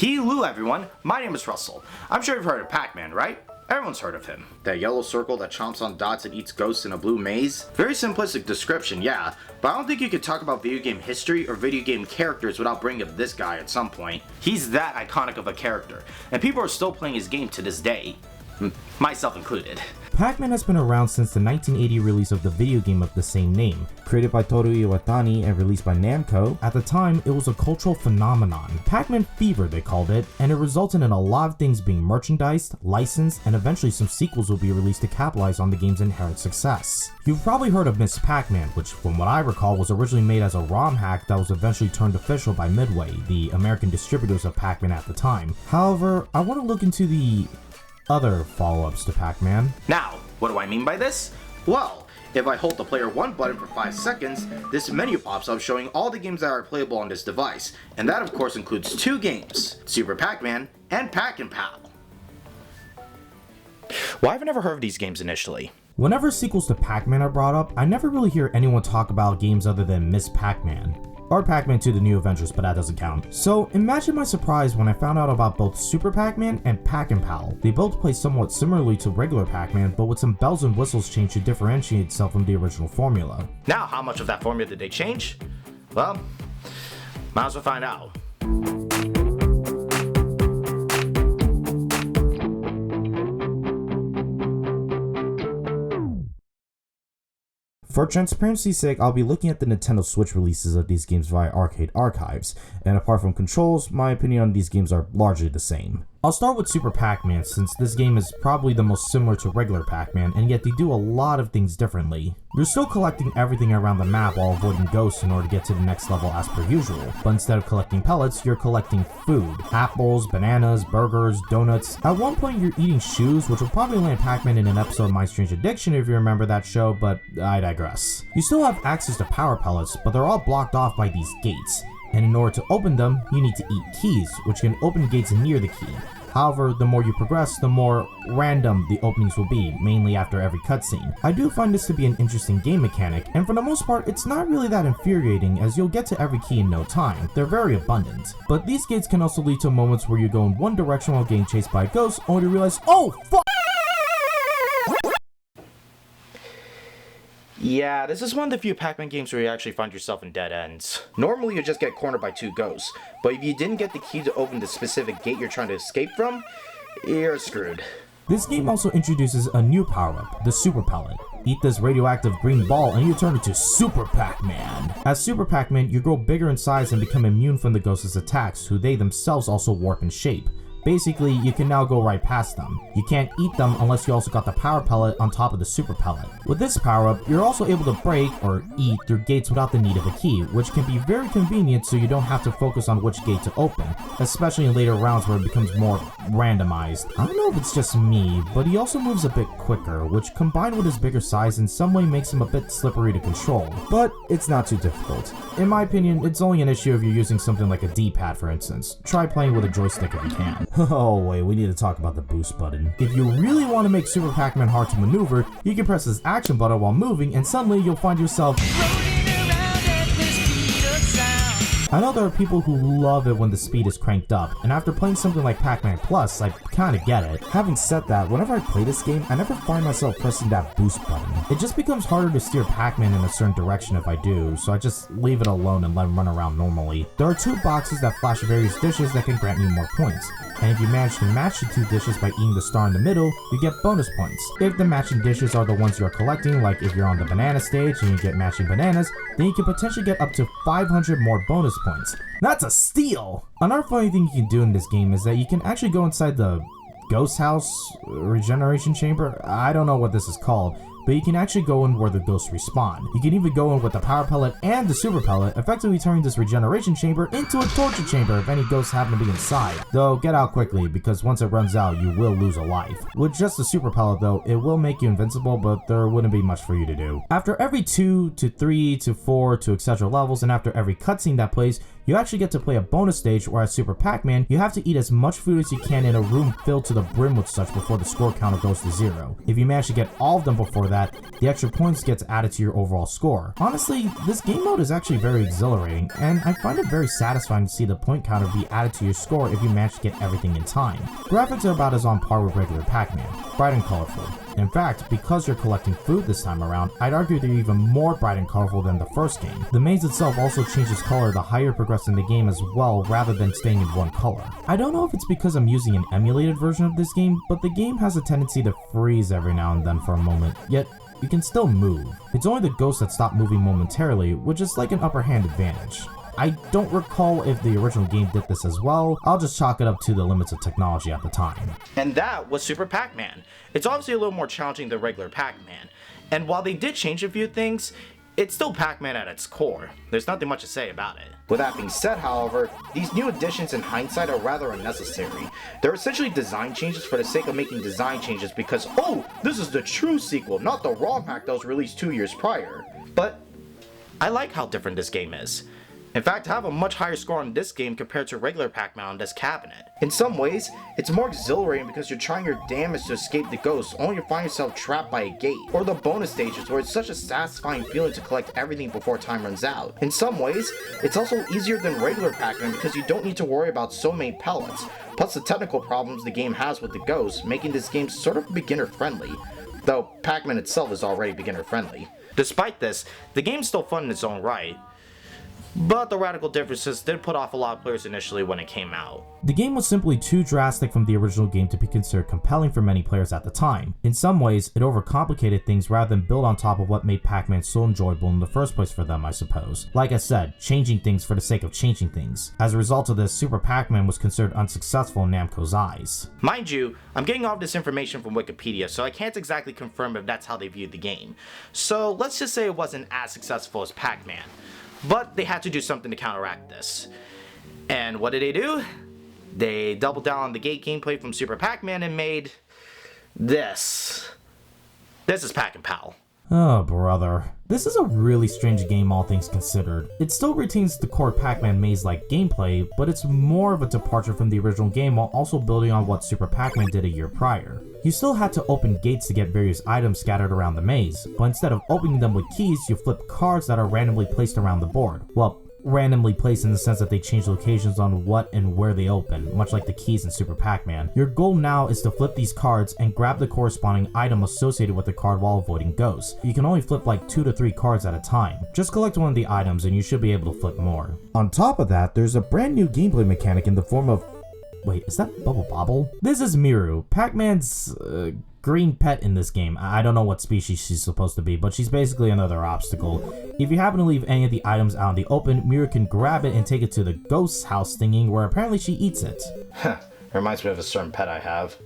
Hello everyone, my name is Russell. I'm sure you've heard of Pac-Man, right? Everyone's heard of him. That yellow circle that chomps on dots and eats ghosts in a blue maze? Very simplistic description, yeah, but I don't think you could talk about video game history or video game characters without bringing up this guy at some point. He's that iconic of a character, and people are still playing his game to this day. Myself included. Pac-Man has been around since the 1980 release of the video game of the same name. Created by Toru Iwatani and released by Namco, at the time it was a cultural phenomenon. Pac-Man Fever they called it, and it resulted in a lot of things being merchandised, licensed, and eventually some sequels will be released to capitalize on the game's inherent success. You've probably heard of Miss Pac-Man, which from what I recall was originally made as a ROM hack that was eventually turned official by Midway, the American distributors of Pac-Man at the time. However, I want to look into the other follow-ups to Pac-Man. Now, what do I mean by this? Well, if I hold the player 1 button for 5 seconds, this menu pops up showing all the games that are playable on this device, and that of course includes 2 games, Super Pac-Man and Pac and Pal. Well, I've never heard of these games initially. Whenever sequels to Pac-Man are brought up, I never really hear anyone talk about games other than Miss Pac-Man. Or Pac-Man 2 The New Adventures, but that doesn't count. So imagine my surprise when I found out about both Super Pac-Man and Pac and Pal. They both play somewhat similarly to regular Pac-Man, but with some bells and whistles changed to differentiate itself from the original formula. Now, how much of that formula did they change? Well, might as well find out. For transparency's sake, I'll be looking at the Nintendo Switch releases of these games via Arcade Archives, and apart from controls, my opinion on these games are largely the same. I'll start with Super Pac-Man since this game is probably the most similar to regular Pac-Man, and yet they do a lot of things differently. You're still collecting everything around the map while avoiding ghosts in order to get to the next level as per usual, but instead of collecting pellets, you're collecting food. Apples, bananas, burgers, donuts. At one point you're eating shoes, which will probably land Pac-Man in an episode of My Strange Addiction if you remember that show, but I digress. You still have access to power pellets, but they're all blocked off by these gates, and in order to open them, you need to eat keys, which can open gates near the key. However, the more you progress, the more random the openings will be, mainly after every cutscene. I do find this to be an interesting game mechanic, and for the most part, it's not really that infuriating as you'll get to every key in no time. They're very abundant. But these gates can also lead to moments where you go in one direction while getting chased by a ghost, only to realize, oh fuck! Yeah, this is one of the few Pac-Man games where you actually find yourself in dead ends. Normally you just get cornered by 2 ghosts, but if you didn't get the key to open the specific gate you're trying to escape from, you're screwed. This game also introduces a new power-up, the Super Pellet. Eat this radioactive green ball and you turn into Super Pac-Man. As Super Pac-Man, you grow bigger in size and become immune from the ghosts' attacks, who they themselves also warp in shape. Basically, you can now go right past them. You can't eat them unless you also got the power pellet on top of the super pellet. With this power up, you're also able to break or eat through gates without the need of a key, which can be very convenient so you don't have to focus on which gate to open, especially in later rounds where it becomes more randomized. I don't know if it's just me, but he also moves a bit quicker, which combined with his bigger size in some way makes him a bit slippery to control, but it's not too difficult. In my opinion, it's only an issue if you're using something like a D-pad for instance. Try playing with a joystick if you can. Oh wait, we need to talk about the boost button. If you really want to make Super Pac-Man hard to maneuver, you can press this action button while moving and suddenly you'll find yourself I know there are people who love it when the speed is cranked up, and after playing something like Pac-Man Plus, I kinda get it. Having said that, whenever I play this game, I never find myself pressing that boost button. It just becomes harder to steer Pac-Man in a certain direction if I do, so I just leave it alone and let him run around normally. There are 2 boxes that flash various dishes that can grant you more points, and if you manage to match the 2 dishes by eating the star in the middle, you get bonus points. If the matching dishes are the ones you're collecting, like if you're on the banana stage and you get matching bananas, then you can potentially get up to 500 more bonus points. That's a steal! Another funny thing you can do in this game is that you can actually go inside the ghost house regeneration chamber. I don't know what this is called, but you can actually go in where the ghosts respawn. You can even go in with the power pellet and the super pellet, effectively turning this regeneration chamber into a torture chamber if any ghosts happen to be inside. Though, get out quickly, because once it runs out, you will lose a life. With just the super pellet though, it will make you invincible, but there wouldn't be much for you to do. After every 2 to 3 to 4 to etc. levels, and after every cutscene that plays, you actually get to play a bonus stage where at Super Pac-Man, you have to eat as much food as you can in a room filled to the brim with such before the score counter goes to 0. If you manage to get all of them before that, the extra points gets added to your overall score. Honestly, this game mode is actually very exhilarating, and I find it very satisfying to see the point counter be added to your score if you manage to get everything in time. Graphics are about as on par with regular Pac-Man, bright and colorful. In fact, because you're collecting food this time around, I'd argue they're even more bright and colorful than the first game. The maze itself also changes color the higher you progress in the game as well, rather than staying in one color. I don't know if it's because I'm using an emulated version of this game, but the game has a tendency to freeze every now and then for a moment, yet you can still move. It's only the ghosts that stop moving momentarily, which is like an upper hand advantage. I don't recall if the original game did this as well. I'll just chalk it up to the limits of technology at the time. And that was Super Pac-Man. It's obviously a little more challenging than regular Pac-Man. And while they did change a few things, it's still Pac-Man at its core. There's nothing much to say about it. With that being said, however, these new additions in hindsight are rather unnecessary. They're essentially design changes for the sake of making design changes because, oh, this is the true sequel, not the ROM hack that was released 2 years prior. But I like how different this game is. In fact, I have a much higher score on this game compared to regular Pac-Man on this cabinet. In some ways, it's more exhilarating because you're trying your damnedest to escape the ghosts, only to find yourself trapped by a gate. Or the bonus stages where it's such a satisfying feeling to collect everything before time runs out. In some ways, it's also easier than regular Pac-Man because you don't need to worry about so many pellets, plus the technical problems the game has with the ghosts, making this game sort of beginner friendly. Though Pac-Man itself is already beginner friendly. Despite this, the game's still fun in its own right. But the radical differences did put off a lot of players initially when it came out. The game was simply too drastic from the original game to be considered compelling for many players at the time. In some ways, it overcomplicated things rather than build on top of what made Pac-Man so enjoyable in the first place for them, I suppose. Like I said, changing things for the sake of changing things. As a result of this, Super Pac-Man was considered unsuccessful in Namco's eyes. Mind you, I'm getting all of this information from Wikipedia, so I can't exactly confirm if that's how they viewed the game. So let's just say it wasn't as successful as Pac-Man. But they had to do something to counteract this. And what did they do? They doubled down on the gate gameplay from Super Pac-Man and made this. This is Pac and Pal. Oh brother. This is a really strange game all things considered. It still retains the core Pac-Man maze-like gameplay, but it's more of a departure from the original game while also building on what Super Pac-Man did a year prior. You still had to open gates to get various items scattered around the maze, but instead of opening them with keys, you flip cards that are randomly placed around the board. Well, randomly placed in the sense that they change locations on what and where they open, much like the keys in Super Pac-Man. Your goal now is to flip these cards and grab the corresponding item associated with the card while avoiding ghosts. You can only flip like 2 to 3 cards at a time. Just collect one of the items and you should be able to flip more. On top of that, there's a brand new gameplay mechanic in the form of... Wait, is that Bubble Bobble? This is Miru, Pac-Man's green pet in this game. I don't know what species she's supposed to be, but she's basically another obstacle. If you happen to leave any of the items out in the open, Miru can grab it and take it to the ghost's house thingy where apparently she eats it. Huh, reminds me of a certain pet I have.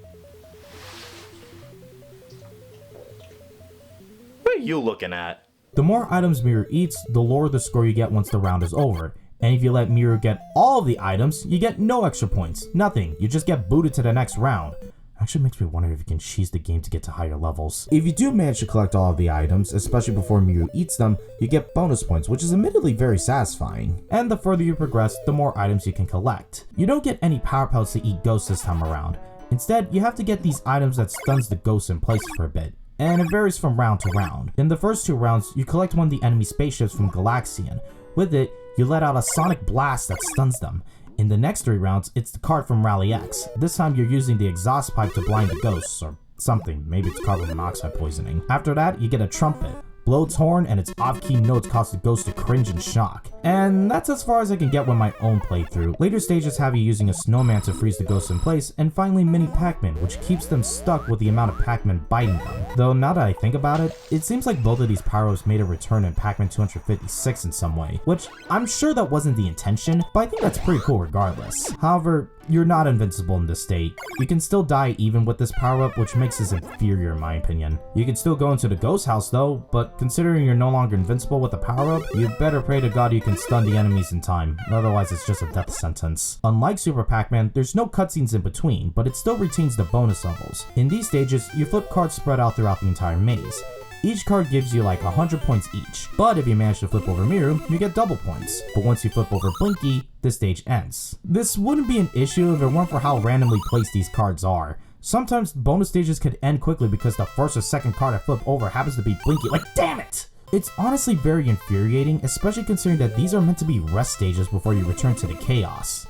What are you looking at? The more items Miru eats, the lower the score you get once the round is over. And if you let Miru get all of the items, you get no extra points. Nothing. You just get booted to the next round. Actually makes me wonder if you can cheese the game to get to higher levels. If you do manage to collect all of the items, especially before Miru eats them, you get bonus points, which is admittedly very satisfying. And the further you progress, the more items you can collect. You don't get any power pelts to eat ghosts this time around. Instead, you have to get these items that stuns the ghosts in place for a bit. And it varies from round to round. In the first 2 rounds, you collect one of the enemy spaceships from Galaxian. With it, you let out a sonic blast that stuns them. In the next 3 rounds, it's the card from Rally X. This time you're using the exhaust pipe to blind the ghosts, or something. Maybe it's carbon monoxide poisoning. After that, you get a trumpet. Blow its horn and its off-key notes cause the ghost to cringe in shock. And that's as far as I can get with my own playthrough. Later stages have you using a snowman to freeze the ghosts in place, and finally Mini Pac-Man, which keeps them stuck with the amount of Pac-Man biting them. Though now that I think about it, it seems like both of these power-ups made a return in Pac-Man 256 in some way, which I'm sure that wasn't the intention, but I think that's pretty cool regardless. However, you're not invincible in this state. You can still die even with this power-up, which makes this inferior in my opinion. You can still go into the ghost house though, but considering you're no longer invincible with the power-up, you better pray to God you can stun the enemies in time, otherwise it's just a death sentence. Unlike Super Pac-Man, there's no cutscenes in between, but it still retains the bonus levels. In these stages, you flip cards spread out throughout the entire maze. Each card gives you like 100 points each, but if you manage to flip over Miru, you get double points. But once you flip over Blinky, the stage ends. This wouldn't be an issue if it weren't for how randomly placed these cards are. Sometimes bonus stages could end quickly because the first or second card I flip over happens to be Blinky. Like, damn it! It's honestly very infuriating, especially considering that these are meant to be rest stages before you return to the chaos.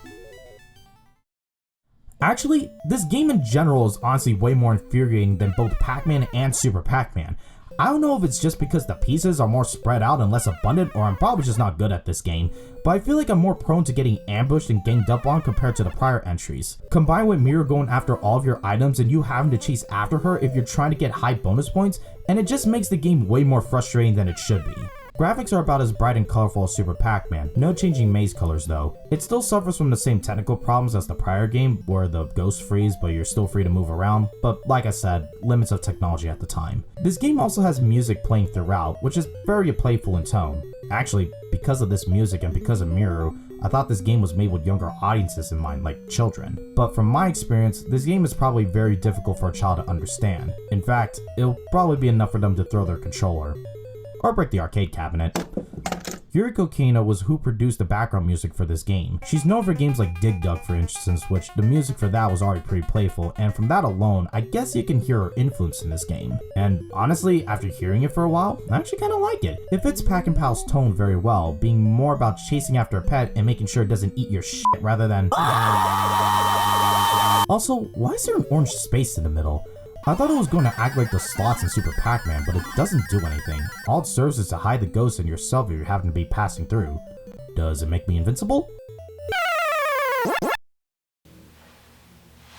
Actually, this game in general is honestly way more infuriating than both Pac-Man and Super Pac-Man. I don't know if it's just because the pieces are more spread out and less abundant, or I'm probably just not good at this game, but I feel like I'm more prone to getting ambushed and ganged up on compared to the prior entries. Combined with Miru going after all of your items and you having to chase after her if you're trying to get high bonus points, and it just makes the game way more frustrating than it should be. Graphics are about as bright and colorful as Super Pac-Man, no changing maze colors though. It still suffers from the same technical problems as the prior game, where the ghosts freeze but you're still free to move around, but like I said, limits of technology at the time. This game also has music playing throughout, which is very playful in tone. Actually, because of this music and because of Miru, I thought this game was made with younger audiences in mind, like children. But from my experience, this game is probably very difficult for a child to understand. In fact, it'll probably be enough for them to throw their controller. Or break the arcade cabinet. Yuriko Keino was who produced the background music for this game. She's known for games like Dig Dug for instance, which the music for that was already pretty playful, and from that alone, I guess you can hear her influence in this game. And honestly, after hearing it for a while, I actually kinda like it. It fits Pac and Pal's tone very well, being more about chasing after a pet and making sure it doesn't eat your shit rather than... Also, why is there an orange space in the middle? I thought it was going to act like the slots in Super Pac-Man, but it doesn't do anything. All it serves is to hide the ghost and yourself if you happen to be passing through. Does it make me invincible?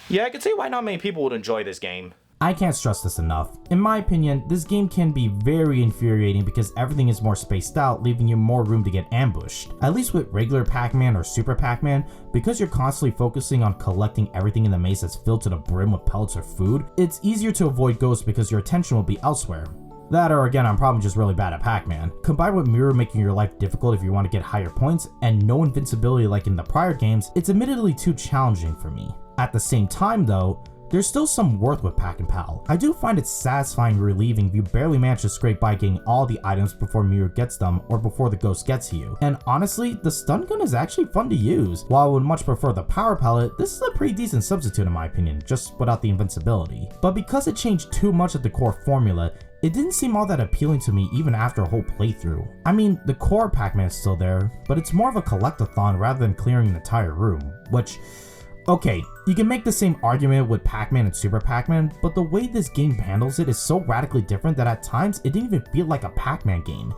Yeah, I can see why not many people would enjoy this game. I can't stress this enough. In my opinion, this game can be very infuriating because everything is more spaced out, leaving you more room to get ambushed. At least with regular Pac-Man or Super Pac-Man, because you're constantly focusing on collecting everything in the maze that's filled to the brim with pellets or food, it's easier to avoid ghosts because your attention will be elsewhere. That, or again, I'm probably just really bad at Pac-Man. Combined with Miru making your life difficult if you want to get higher points, and no invincibility like in the prior games, it's admittedly too challenging for me. At the same time though, there's still some worth with Pac and Pal. I do find it satisfying and relieving if you barely manage to scrape by getting all the items before Miru gets them or before the ghost gets to you. And honestly, the stun gun is actually fun to use. While I would much prefer the power pellet, this is a pretty decent substitute in my opinion, just without the invincibility. But because it changed too much of the core formula, it didn't seem all that appealing to me even after a whole playthrough. I mean, the core Pac-Man is still there, but it's more of a collectathon rather than clearing an entire room, which... Okay, you can make the same argument with Pac-Man and Super Pac-Man, but the way this game handles it is so radically different that at times it didn't even feel like a Pac-Man game.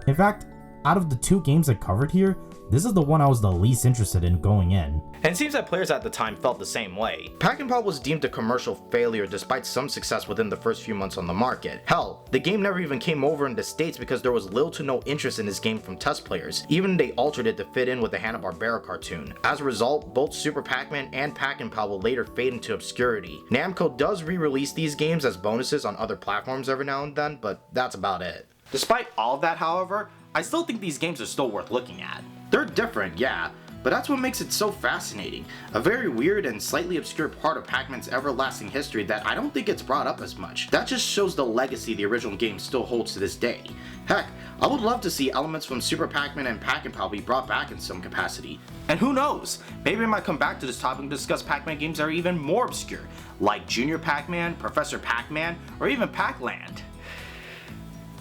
In fact, out of the two games I covered here, this is the one I was the least interested in going in. And it seems that players at the time felt the same way. Pac and Pal was deemed a commercial failure despite some success within the first few months on the market. Hell, the game never even came over in the States because there was little to no interest in this game from test players. Even they altered it to fit in with the Hanna-Barbera cartoon. As a result, both Super Pac-Man and Pac and Pal will later fade into obscurity. Namco does re-release these games as bonuses on other platforms every now and then, but that's about it. Despite all of that, however, I still think these games are still worth looking at. They're different, yeah, but that's what makes it so fascinating. A very weird and slightly obscure part of Pac-Man's everlasting history that I don't think gets brought up as much. That just shows the legacy the original game still holds to this day. Heck, I would love to see elements from Super Pac-Man and Pac and Pal be brought back in some capacity. And who knows, maybe I might come back to this topic and discuss Pac-Man games that are even more obscure, like Junior Pac-Man, Professor Pac-Man, or even Pac-Land.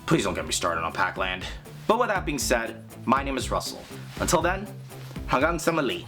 Please don't get me started on Pac-Land. But with that being said, my name is Russell. Until then, hanggang sa mali.